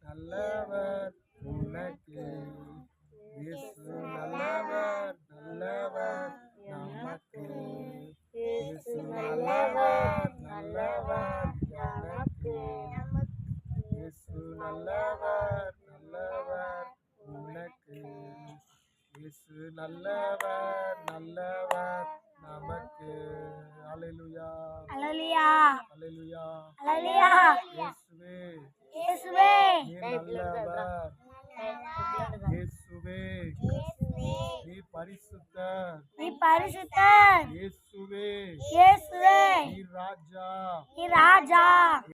நல்லவர் உனக்கு இயேசு நல்லவர் நல்லவர் நமக்கு இயேசு நல்லவர் நல்லவர் எனக்கு இயேசு நல்லவர் நல்லவர் உனக்கு இயேசு நல்லவர் நல்லவர் நமக்கு. அல்லேலூயா அல்லேலூயா அல்லேலூயா அல்லேலூயா.